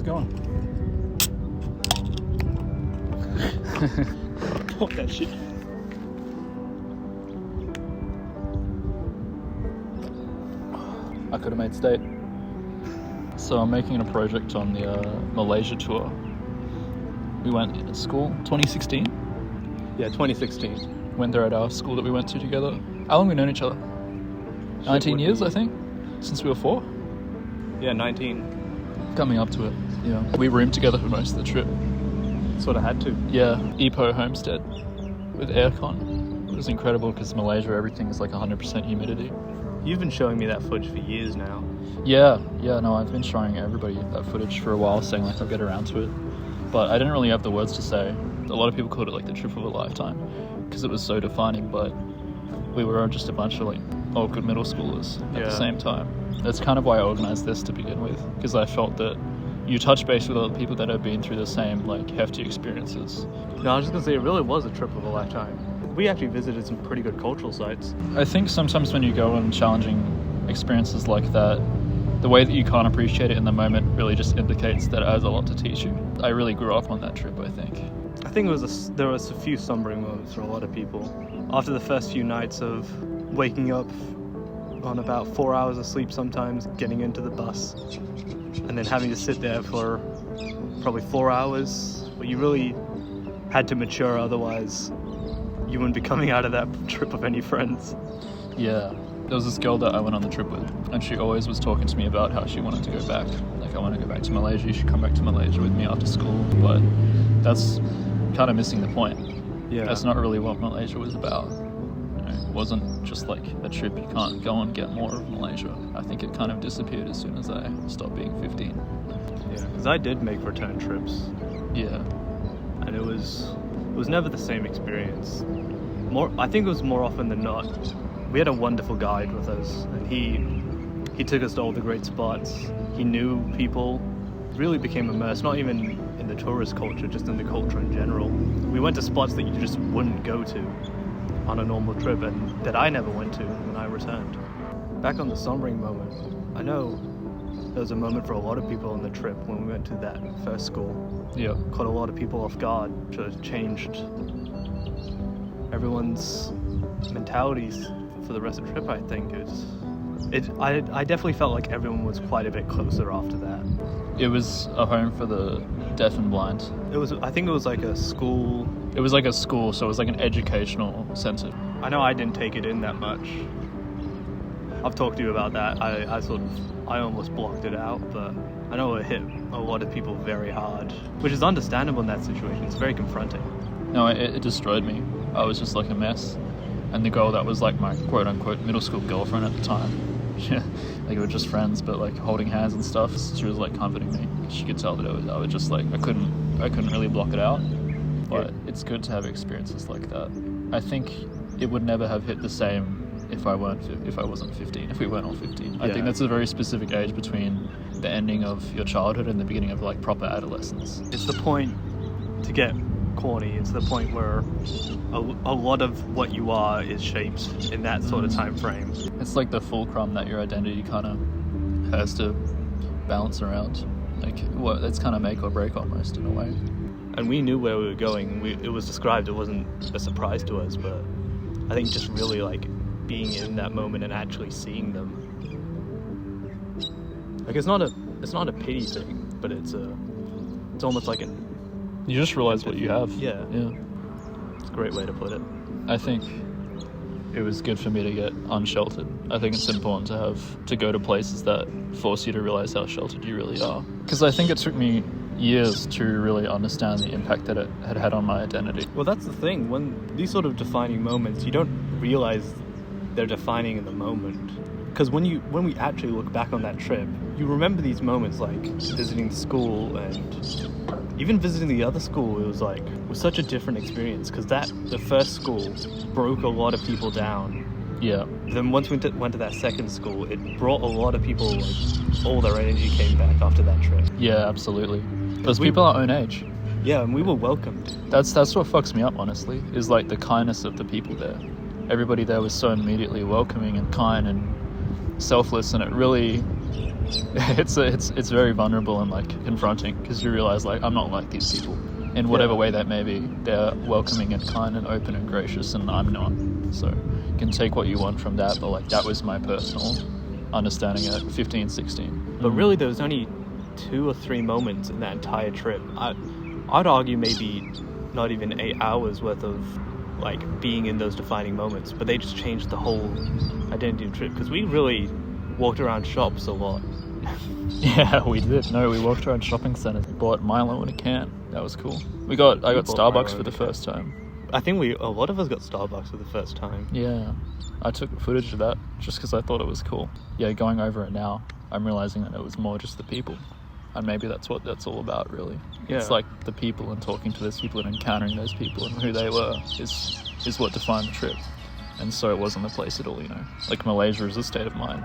How's it going? Fuck that shit. I could have made state. So I'm making a project on the Malaysia tour. We went at school 2016. Yeah, 2016. Went there at our school that we went to together. How long have we known each other? 19 years, I think, since we were 4. Yeah, 19. Coming up to it. Yeah, we roomed together for most of the trip. Sort of had to. Yeah, Ipoh homestead with aircon. It was incredible because Malaysia, everything is like 100% humidity. You've been showing me that footage for years now. Yeah, no, I've been showing everybody that footage for a while, saying like I'll get around to it. But I didn't really have the words to say. A lot of people called it like the trip of a lifetime because it was so defining, but we were just a bunch of like awkward middle schoolers at the same time. That's kind of why I organised this to begin with, because I felt that you touch base with other people that have been through the same like hefty experiences. No, I was just going to say, it really was a trip of a lifetime. We actually visited some pretty good cultural sites. I think sometimes when you go on challenging experiences like that, the way that you can't appreciate it in the moment really just indicates that it has a lot to teach you. I really grew up on that trip, I think. I think there was a few sombering moments for a lot of people. After the first few nights of waking up on about 4 hours of sleep sometimes, getting into the bus, and then having to sit there for probably 4 hours, but you really had to mature, otherwise you wouldn't be coming out of that trip of any friends. Yeah. There was this girl that I went on the trip with, and she always was talking to me about how she wanted to go back. Like, I want to go back to Malaysia, you should come back to Malaysia with me after school. But that's kind of missing the point. Yeah. That's not really what Malaysia was about. You know, it wasn't just like a trip, you can't go and get more of Malaysia. I think it kind of disappeared as soon as I stopped being 15. Yeah, because I did make return trips. Yeah. And it was never the same experience. I think it was more often than not. We had a wonderful guide with us, and he took us to all the great spots. He knew people, really became immersed, not even in the tourist culture, just in the culture in general. We went to spots that you just wouldn't go to on a normal trip, and that I never went to when I returned. Back on the sombering moment, I know there was a moment for a lot of people on the trip when we went to that first school. Yeah. Caught a lot of people off guard, sort of changed everyone's mentalities for the rest of the trip. I think I definitely felt like everyone was quite a bit closer after that. It was a home for the deaf and blind. I think it was like a school. It was like a school, so it was like an educational center. I know I didn't take it in that much. I've talked to you about that. I almost blocked it out, but I know it hit a lot of people very hard, which is understandable in that situation. It's very confronting. No, it destroyed me. I was just like a mess. And the girl that was like my quote-unquote middle school girlfriend at the time, yeah, like we were just friends, but like holding hands and stuff, she was like comforting me. She could tell that I was just like, I couldn't really block it out, but it's good to have experiences like that. I think it would never have hit the same if I wasn't 15, if we weren't all 15. I think that's a very specific age between the ending of your childhood and the beginning of like proper adolescence. It's the point, to get corny, it's the point where a lot of what you are is shaped in that sort of time frame. It's like the fulcrum that your identity kind of has to balance around. Like, it's kind of make or break almost in a way. And we knew where we were going. It was described. It wasn't a surprise to us, but I think just really like being in that moment and actually seeing them. Like, it's not a pity thing, but it's almost like you just realize what you have. Yeah. It's a great way to put it. I think it was good for me to get unsheltered. I think it's important to go to places that force you to realize how sheltered you really are. Because I think it took me years to really understand the impact that it had on my identity. Well, that's the thing. When these sort of defining moments, you don't realize they're defining in the moment. Because when we actually look back on that trip, you remember these moments like visiting the school and even visiting the other school. It was such a different experience because the first school broke a lot of people down. Yeah. Then once we went to that second school, it brought a lot of people, like, all their energy came back after that trip. Yeah, absolutely. Those people our own age. Yeah, and we were welcomed. That's what fucks me up, honestly, is like the kindness of the people there. Everybody there was so immediately welcoming and kind and selfless, and it really it's very vulnerable and like confronting, because you realize like I'm not like these people in whatever way that may be. They're welcoming and kind and open and gracious, and I'm not. So you can take what you want from that, but like that was my personal understanding at 15, 16. But really, there was only 2 or 3 moments in that entire trip. I'd argue maybe not even 8 hours worth of like being in those defining moments, but they just changed the whole identity of the trip, because we really walked around shops a lot. Yeah, we did. No, we walked around shopping centers, bought Milo in a can. That was cool. I got Starbucks for the first time. I think a lot of us got Starbucks for the first time. Yeah, I took footage of that just because I thought it was cool. Yeah, going over it now, I'm realizing that it was more just the people, and maybe that's what that's all about, really. Yeah. It's like the people and talking to those people and encountering those people and who they were is what defined the trip. And so it wasn't the place at all, you know. Like Malaysia is a state of mind.